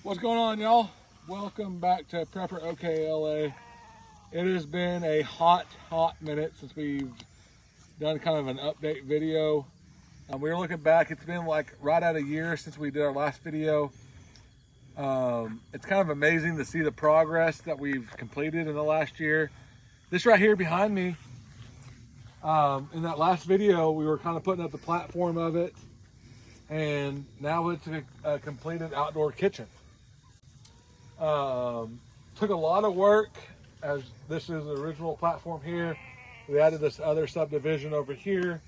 What's going on, y'all? Welcome back to Prepper OKLA. It has been a hot minute since we've done kind of an update video. We were looking back, it's been like right at a year since we did our last video. It's kind of amazing to see the progress that we've completed in the last year. This right here behind me, in that last video, we were kind of putting up the platform of it, and now it's a completed outdoor kitchen. Took a lot of work, as this is the original platform here. We added this other subdivision over here.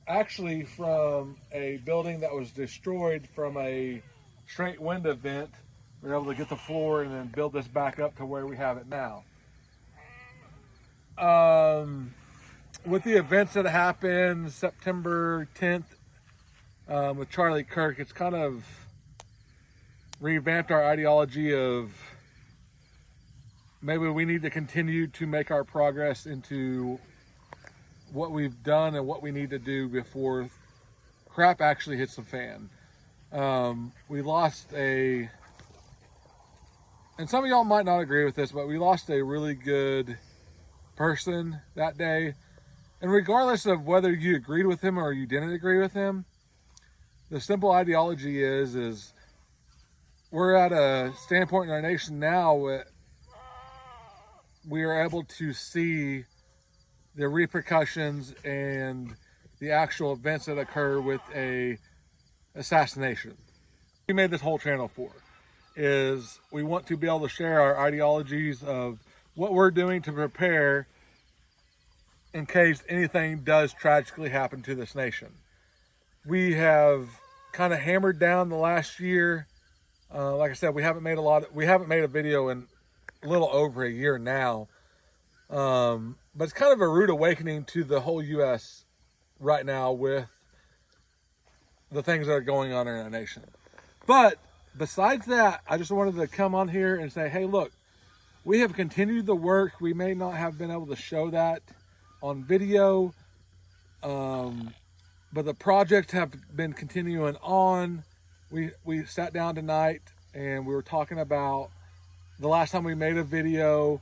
Actually from a building that was destroyed from a straight wind event, we were able to get the floor and then build this back up to where we have it now. With the events that happened September 10th with Charlie Kirk, it's kind of revamped our ideology of maybe we need to continue to make our progress into what we've done and what we need to do before crap actually hits the fan. We lost and some of y'all might not agree with this, but we lost a really good person that day. And regardless of whether you agreed with him or you didn't agree with him, the simple ideology is we're at a standpoint in our nation now where we are able to see the repercussions and the actual events that occur with a assassination. We made this whole channel for is we want to be able to share our ideologies of what we're doing to prepare in case anything does tragically happen to this nation. We have kind of hammered down the last year. Like I said, we haven't made a video in a little over a year now. But it's kind of a rude awakening to the whole U.S. right now with the things that are going on in our nation. But besides that, I just wanted to come on here and say, hey, look, we have continued the work. We may not have been able to show that on video, but the projects have been continuing on. We sat down tonight and we were talking about the last time we made a video,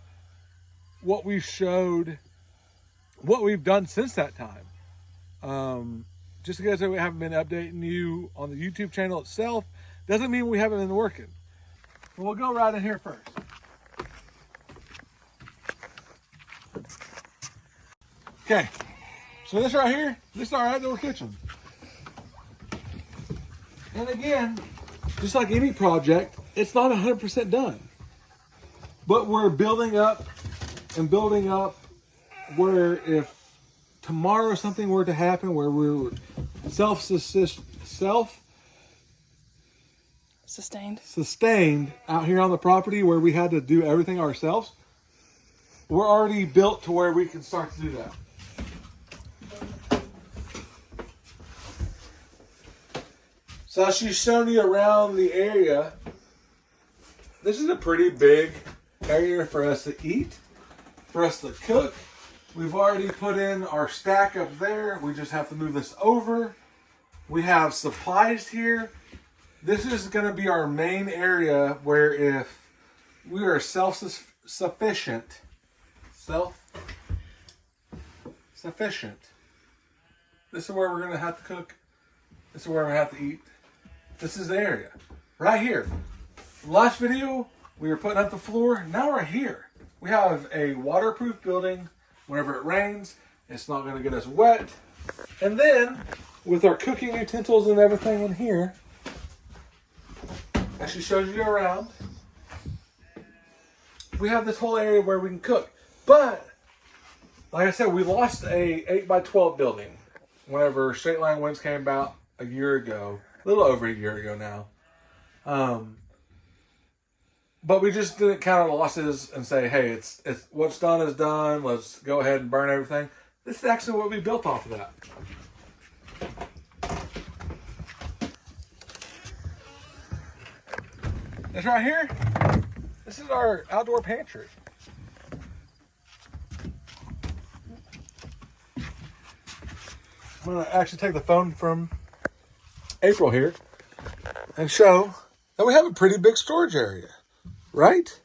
what we showed, what we've done since that time. Just because we haven't been updating you on the YouTube channel itself doesn't mean we haven't been working. So we'll go right in here first. Okay, so this right here, this is our outdoor kitchen. And again, just like any project, it's not 100% done. But we're building up and building up where if tomorrow something were to happen where we're self-sustained out here on the property where we had to do everything ourselves, we're already built to where we can start to do that. So she's showing you around the area. This is a pretty big area for us to eat, for us to cook. We've already put in our stack up there. We just have to move this over. We have supplies here. This is going to be our main area where if we are self-sufficient, this is where we're going to have to cook. This is where we have to eat. This is the area right here. Last video, we were putting up the floor. Now we're here. We have a waterproof building. Whenever it rains, it's not going to get us wet. And then, with our cooking utensils and everything in here, as she shows you around, we have this whole area where we can cook. But, like I said, we lost a 8x12 building whenever straight line winds came about a year ago. A little over a year ago now. But we just didn't count our losses and say, hey, it's what's done is done. Let's go ahead and burn everything. This is actually what we built off of that. This right here, this is our outdoor pantry. I'm going to actually take the phone from April here and show and we have a pretty big storage area, right?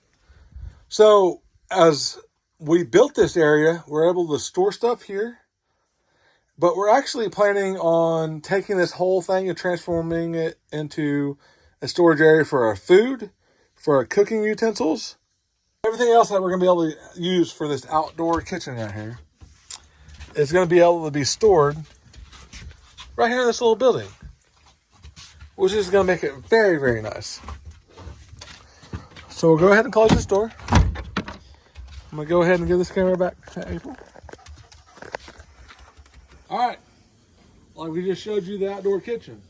So as we built this area, we're able to store stuff here, but we're actually planning on taking this whole thing and transforming it into a storage area for our food, for our cooking utensils, everything else that we're going to be able to use for this outdoor kitchen right here is going to be able to be stored right here in this little building, which is going to make it very, very nice. So we'll go ahead and close this door. I'm going to go ahead and give this camera back to April. All right, like we just showed you the outdoor kitchen.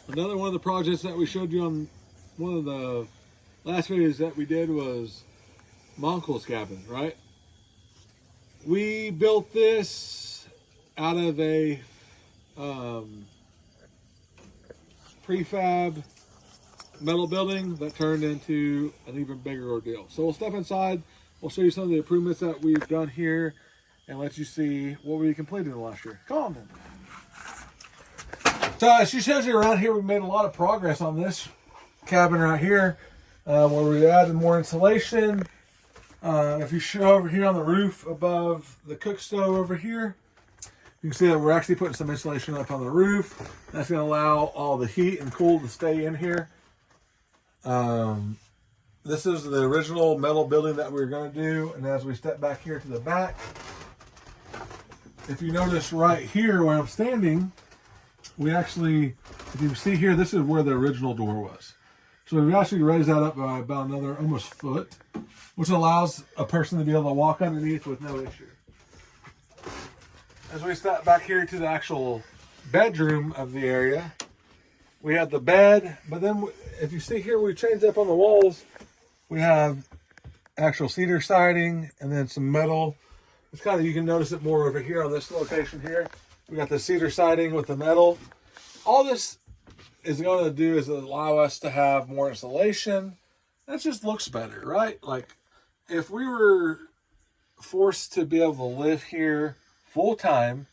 Another one of the projects that we showed you on one of the last videos that we did was my uncle's cabin, right? We built this out of a prefab metal building that turned into an even bigger ordeal. So we'll step inside, we'll show you some of the improvements that we've done here and let you see what we completed in the last year. Come on then. So as she shows you around here, we've made a lot of progress on this cabin right here, where we added more insulation. If you show over here on the roof above the cook stove over here, you can see that we're actually putting some insulation up on the roof. That's going to allow all the heat and cool to stay in here. This is the original metal building that we were going to do. And as we step back here to the back, if you notice right here where I'm standing, we actually, if you see here, this is where the original door was. So we've actually raised that up by about another almost foot, which allows a person to be able to walk underneath with no issue. As we step back here to the actual bedroom of the area, we have the bed, but then if you see here, we changed up on the walls. We have actual cedar siding and then some metal. It's kind of, you can notice it more over here on this location here. We got the cedar siding with the metal. All this is going to do is allow us to have more insulation. That just looks better, right? Like if we were forced to be able to live here full time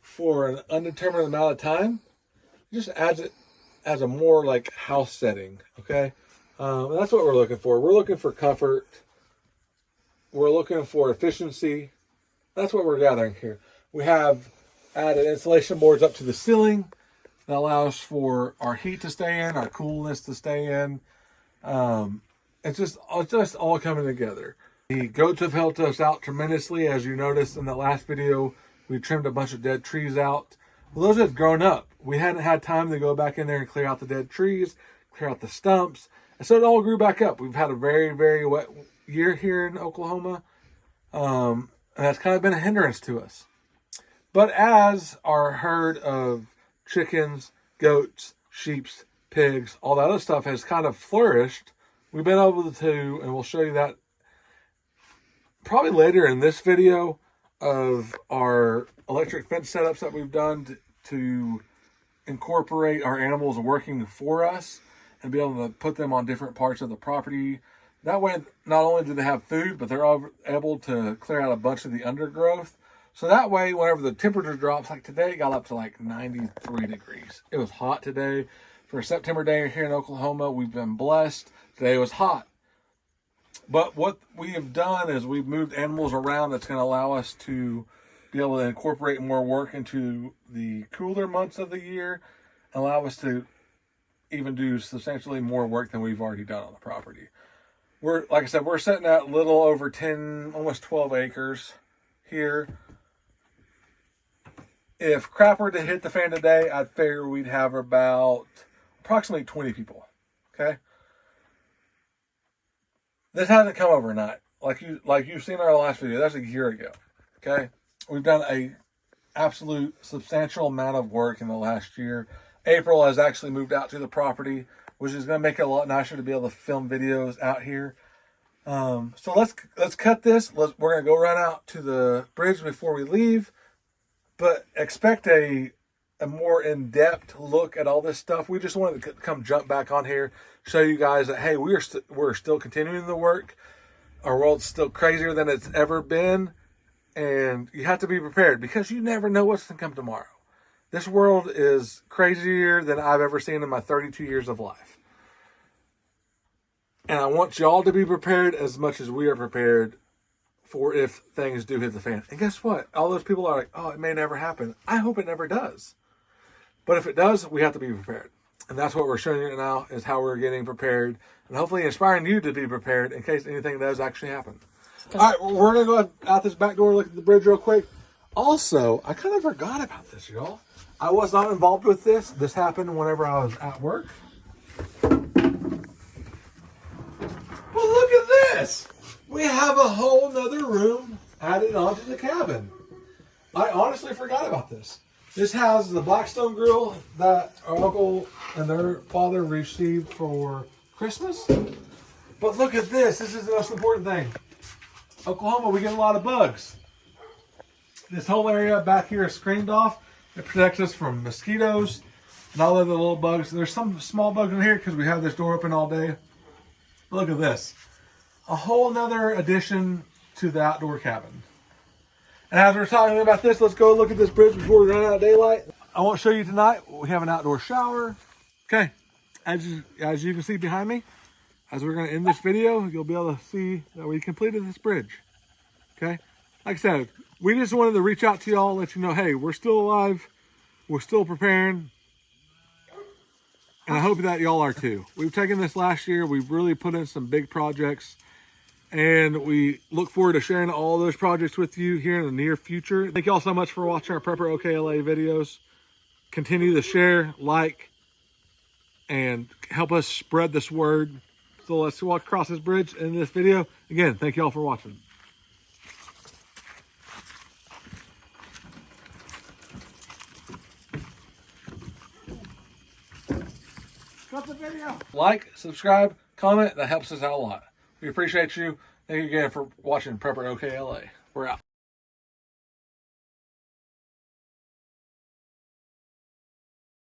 for an undetermined amount of time, it just adds it as a more like house setting, okay? And that's what we're looking for. We're looking for comfort. We're looking for efficiency. That's what we're gathering here. We have added insulation boards up to the ceiling that allows for our heat to stay in, our coolness to stay in. It's just all coming together. The goats have helped us out tremendously. As you noticed in the last video, we trimmed a bunch of dead trees out. Well, those have grown up. We hadn't had time to go back in there and clear out the dead trees, clear out the stumps. And so it all grew back up. We've had a very, very wet year here in Oklahoma. And that's kind of been a hindrance to us. But as our herd of chickens, goats, sheep, pigs, all that other stuff has kind of flourished, we've been able to, and we'll show you that probably later in this video, of our electric fence setups that we've done to incorporate our animals working for us and be able to put them on different parts of the property. That way, not only do they have food, but they're able to clear out a bunch of the undergrowth. So that way, whenever the temperature drops, like today, it got up to like 93 degrees. It was hot today. For a September day here in Oklahoma, we've been blessed. Today was hot. But what we have done is we've moved animals around that's going to allow us to be able to incorporate more work into the cooler months of the year, and allow us to even do substantially more work than we've already done on the property. We're, like I said, we're sitting at a little over 10, almost 12 acres here. If crap were to hit the fan today, I'd figure we'd have about approximately 20 people, okay? This hasn't come overnight. Like you've seen in our last video, that's a year ago, okay? We've done a absolute substantial amount of work in the last year. April has actually moved out to the property, which is going to make it a lot nicer to be able to film videos out here. So let's cut this. We're going to go run out to the bridge before we leave, but expect a more in-depth look at all this stuff. We just wanted to come jump back on here, show you guys that, hey, we're still continuing the work. Our world's still crazier than it's ever been, and you have to be prepared because you never know what's going to come tomorrow. This world is crazier than I've ever seen in my 32 years of life. And I want y'all to be prepared as much as we are prepared for if things do hit the fan. And guess what? All those people are like, oh, it may never happen. I hope it never does. But if it does, we have to be prepared. And that's what we're showing you now, is how we're getting prepared and hopefully inspiring you to be prepared in case anything does actually happen. All right, we're going to go out this back door and look at the bridge real quick. Also, I kind of forgot about this, y'all. I was not involved with this. This happened whenever I was at work. Well, look at this. We have a whole nother room added onto the cabin. I honestly forgot about this. This has the Blackstone grill that our uncle and their father received for Christmas. But look at this. This is the most important thing. Oklahoma, we get a lot of bugs. This whole area back here is screened off. It protects us from mosquitoes and all of the little bugs. There's some small bugs in here because we have this door open all day. Look at this. A whole nother addition to the outdoor cabin. And as we're talking about this, let's go look at this bridge before we run out of daylight. I won't show you tonight. We have an outdoor shower. Okay, as you can see behind me, as we're going to end this video, you'll be able to see that we completed this bridge. Okay, like I said, we just wanted to reach out to y'all, let you know, hey, we're still alive. We're still preparing. And I hope that y'all are too. We've taken this last year. We've really put in some big projects. And we look forward to sharing all those projects with you here in the near future. Thank you all so much for watching our Prepper OKLA videos. Continue to share, like, and help us spread this word. So let's walk across this bridge in this video. Again, thank you all for watching. Cut the video. Like, subscribe, comment. That helps us out a lot. We appreciate you. Thank you again for watching Prepper OKLA. We're out.